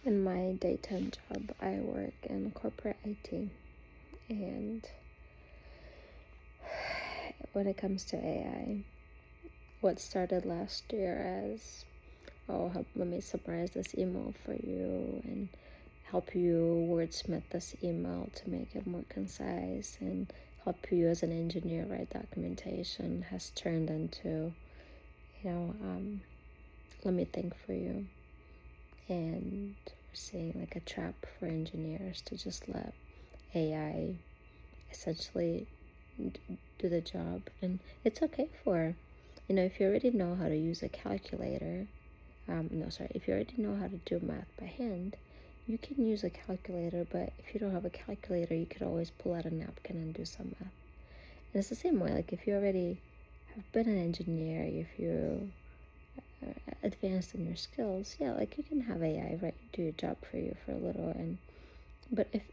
In my daytime job, I work in corporate IT, and when it comes to AI, what started last year as, oh, let me summarize this email for you and help you wordsmith this email to make it more concise and help you as an engineer write documentation, has turned into, let me think for you. And we're seeing like a trap for engineers to just let AI essentially do the job. And it's okay for, if you already know how to use a calculator, if you already know how to do math by hand, you can use a calculator. But if you don't have a calculator, you could always pull out a napkin and do some math. And it's the same way, like if you already have been an engineer, if you advanced in your skills, yeah, like you can have AI do your job for you for a little. And but if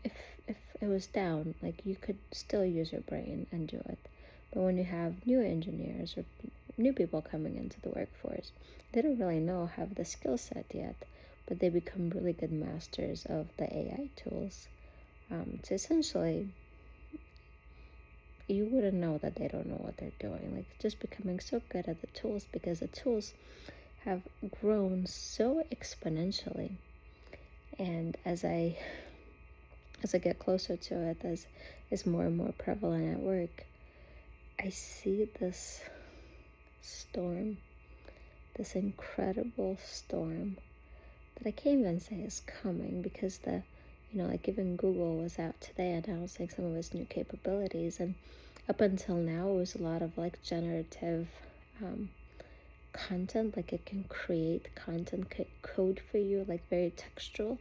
it was down, like you could still use your brain and do it. But when you have new engineers or new people coming into the workforce, they don't really have the skill set yet, but they become really good masters of the AI tools. So essentially, you wouldn't know that they don't know what they're doing. Like just becoming so good at the tools, because the tools have grown so exponentially. And as I get closer to it, as more and more prevalent at work, I see this storm, this incredible storm that I can't even say is coming, because like even Google was out today announcing some of its new capabilities, and up until now it was a lot of like generative content, like it can create content code for you, like very textual.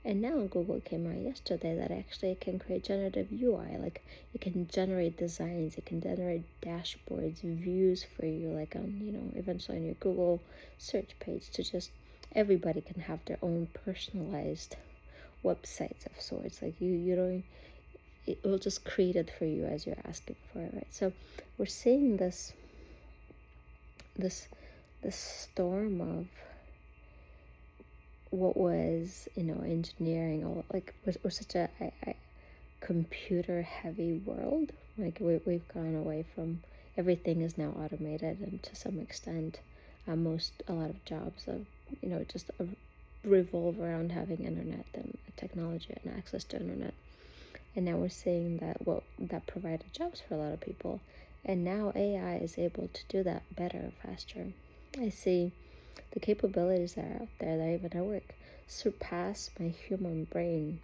And now Google came out yesterday that actually it can create generative UI, like it can generate designs, it can generate dashboards, views for you, like on, eventually on your Google search page, to just everybody can have their own personalized websites of sorts. Like you don't, it will just create it for you as you're asking for it, right? So we're seeing this storm of what was, engineering, or like we're such a computer heavy world. Like we've gone away from, everything is now automated, and to some extent a lot of jobs of, just revolve around having internet and technology and access to internet. And now we're seeing that provided jobs for a lot of people, and now AI is able to do that better, faster. I see the capabilities that are out there that even at work surpass my human brain.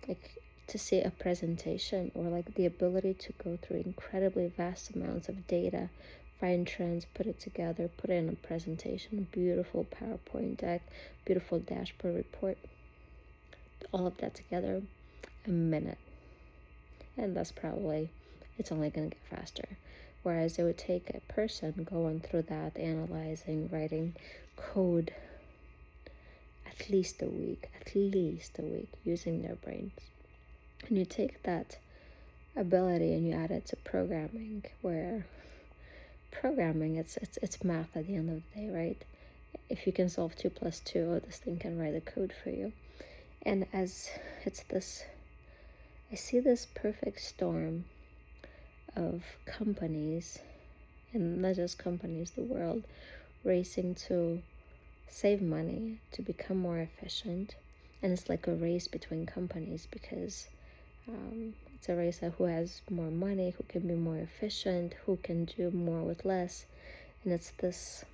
Like to see a presentation, or like the ability to go through incredibly vast amounts of data, find trends, put it together, put it in a presentation, a beautiful PowerPoint deck, beautiful dashboard report, all of that together, a minute. And that's probably, it's only going to get faster. Whereas it would take a person going through that, analyzing, writing code, at least a week, using their brains. And you take that ability and you add it to programming, where programming, it's math at the end of the day, right? If you can solve 2 plus 2, this thing can write the code for you. And as it's this, I see this perfect storm of companies, and not just companies, the world, racing to save money, to become more efficient. And it's like a race between companies, because it's a race of who has more money, who can be more efficient, who can do more with less. And it's this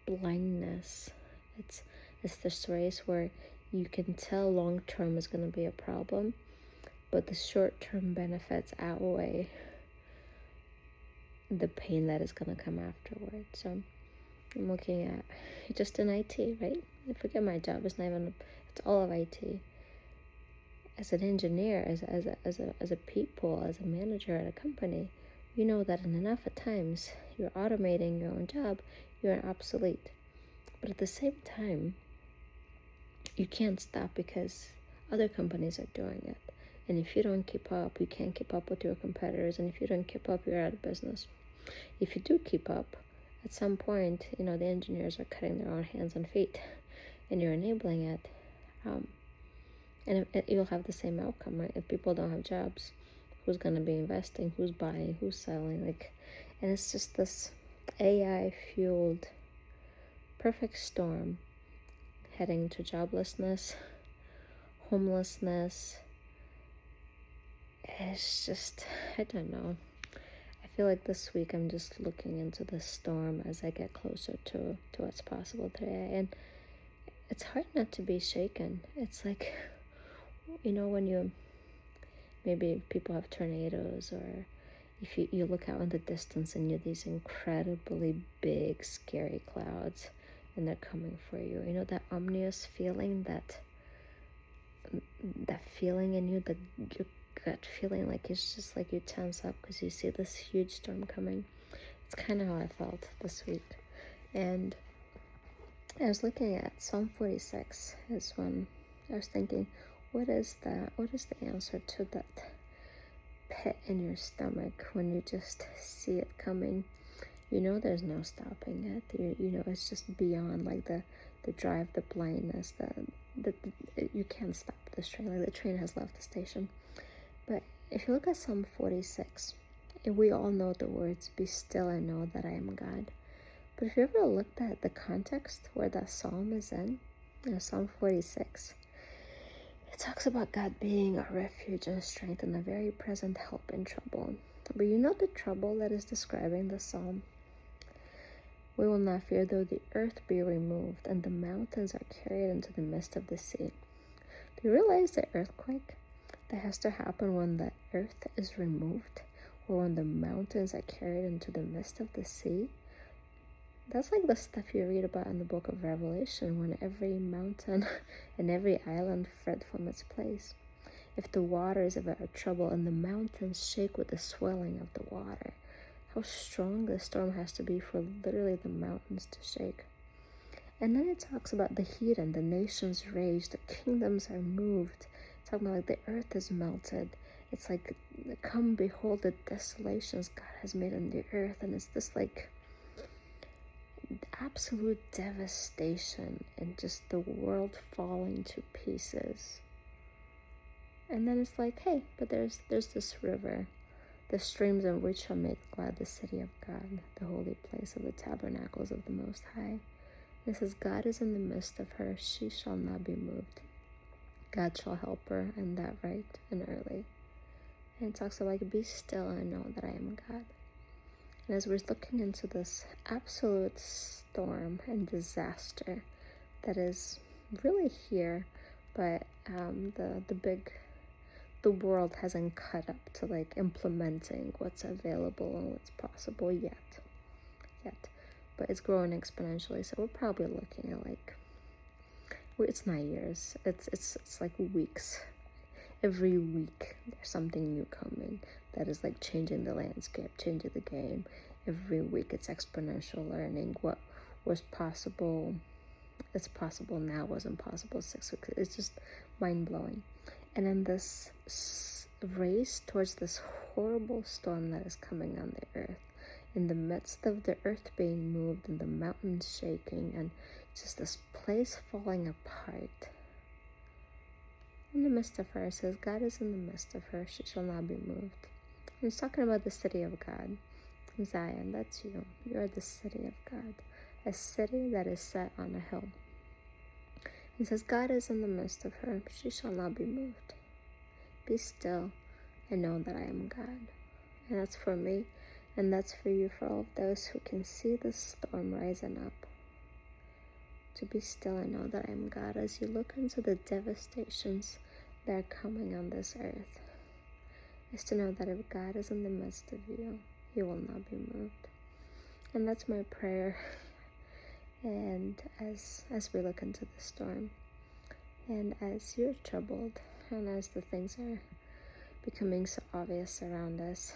blindness. It's this race where you can tell long term is going to be a problem, but the short term benefits outweigh the pain that is going to come afterward. So I'm looking at just in IT, right? I forget my job. It's not even, it's all of IT. As an engineer, as a people, as a manager at a company, you know that in enough of times you're automating your own job, you're obsolete. But at the same time, you can't stop, because other companies are doing it. And if you don't keep up, you can't keep up with your competitors. And if you don't keep up, you're out of business. If you do keep up, at some point, the engineers are cutting their own hands and feet, and you're enabling it. Um, and you'll have the same outcome, right? If people don't have jobs, who's going to be investing? Who's buying? Who's selling? Like, and it's just this AI fueled perfect storm heading to joblessness, homelessness. It's just, I don't know. I feel like this week I'm just looking into the storm as I get closer to what's possible today. And it's hard not to be shaken. It's like, when maybe people have tornadoes, or if you look out in the distance and you're these incredibly big, scary clouds and they're coming for you. That ominous feeling, that feeling in you, your gut feeling, like it's just like you tense up because you see this huge storm coming. It's kind of how I felt this week. And I was looking at Psalm 46 as one. I was thinking, what is the answer to that pit in your stomach when you just see it coming? There's no stopping it. It's just beyond like the drive, the blindness, you can't stop this train. Like the train has left the station. But if you look at Psalm 46, we all know the words, "Be still and know that I am God." But if you ever looked at the context where that psalm is in, Psalm 46, it talks about God being a refuge and strength and a very present help in trouble. But the trouble that is describing the psalm? We will not fear though the earth be removed and the mountains are carried into the midst of the sea. Do you realize the earthquake that has to happen when the earth is removed, or when the mountains are carried into the midst of the sea? That's like the stuff you read about in the book of Revelation, when every mountain and every island fled from its place. If the waters ever are troubled and the mountains shake with the swelling of the water, how strong the storm has to be for literally the mountains to shake. And then it talks about the heat and the nations rage, the kingdoms are moved. It's talking about like the earth is melted. It's like, come behold the desolations God has made on the earth. And it's this like absolute devastation and just the world falling to pieces. And then it's like, hey, but there's this river, the streams in which shall make glad the city of God, the holy place of the tabernacles of the Most High. And it says, God is in the midst of her, she shall not be moved. God shall help her, and that right and early. And it talks about, like, be still and know that I am God. And as we're looking into this absolute storm and disaster that is really here, but the world hasn't caught up to like implementing what's available and what's possible yet. But it's growing exponentially, so we're probably looking at like, it's not years, it's like weeks. Every week there's something new coming that is like changing the landscape, changing the game. Every week it's exponential learning. What was possible, it's possible now, wasn't possible 6 weeks. It's just mind-blowing. And in this race towards this horrible storm that is coming on the earth, in the midst of the earth being moved and the mountains shaking and just this place falling apart, in the midst of her, it says, God is in the midst of her, she shall not be moved. And it's talking about the city of God. Zion, that's you. You're the city of God, a city that is set on a hill. He says, God is in the midst of her, she shall not be moved. Be still and know that I am God. And that's for me, and that's for you, for all of those who can see the storm rising up. To be still and know that I am God as you look into the devastations that are coming on this earth. Is to know that if God is in the midst of you, you will not be moved. And that's my prayer. And as we look into the storm, and as you're troubled, and as the things are becoming so obvious around us,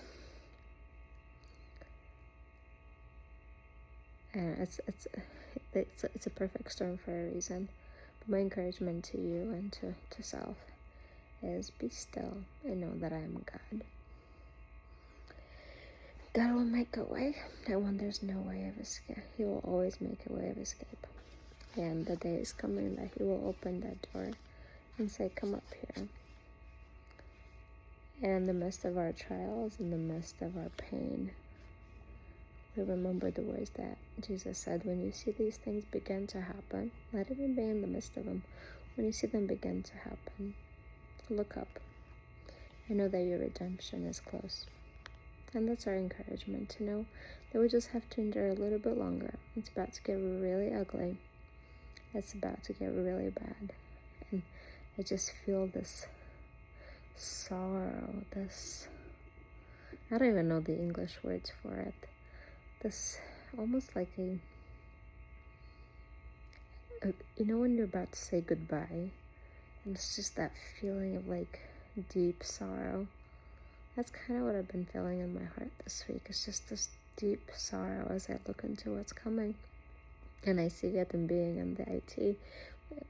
and it's a perfect storm for a reason. But my encouragement to you and to self is be still and know that I am God. God will make a way, and when there's no way of escape, He will always make a way of escape. And the day is coming that He will open that door and say, come up here. And in the midst of our trials, in the midst of our pain, we remember the words that Jesus said, when you see these things begin to happen, not even be in the midst of them, when you see them begin to happen, look up and know that your redemption is close. And that's our encouragement, to know that we just have to endure a little bit longer. It's about to get really ugly. It's about to get really bad. And I just feel this sorrow, this, I don't even know the English words for it. This almost like a you know, when you're about to say goodbye, and it's just that feeling of like deep sorrow. That's kind of what I've been feeling in my heart this week. It's just this deep sorrow as I look into what's coming. And I see it in being in the IT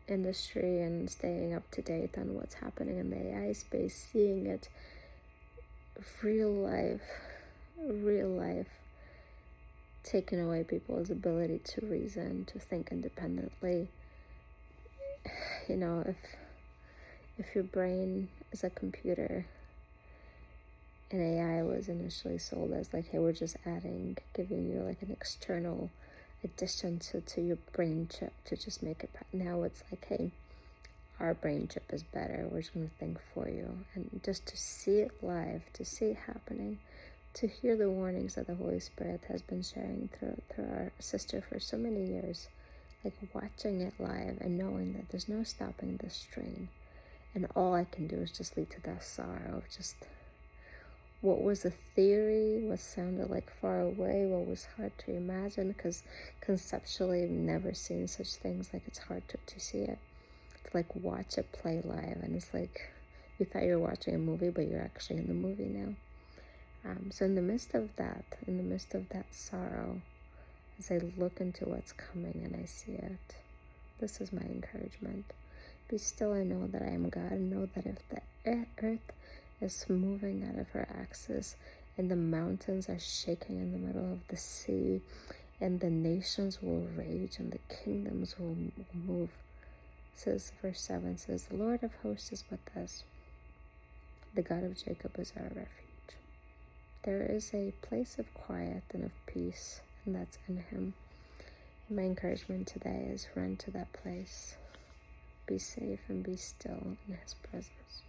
industry and staying up to date on what's happening in the AI space, seeing it real life, taking away people's ability to reason, to think independently. You know, if your brain is a computer, and AI was initially sold as like, hey, we're just giving you like an external addition to your brain chip to just make it. Now it's like, hey, our brain chip is better. We're just going to think for you. And just to see it live, to see it happening, to hear the warnings that the Holy Spirit has been sharing through our sister for so many years, like watching it live and knowing that there's no stopping this strain. And all I can do is just lead to that sorrow of just what was a theory, what sounded like far away, what was hard to imagine, because conceptually I've never seen such things. Like, it's hard to see it, to like watch it play live, and it's like you thought you were watching a movie, but you're actually in the movie now. So in the midst of that sorrow, as I look into what's coming and I see it, this is my encouragement. Be still and know that I am God, and know that if the earth is moving out of her axis, and the mountains are shaking in the middle of the sea, and the nations will rage, and the kingdoms will move. Says verse 7 says, the Lord of hosts is with us. The God of Jacob is our refuge. There is a place of quiet and of peace, and that's in him. And my encouragement today is run to that place. Be safe and be still in his presence.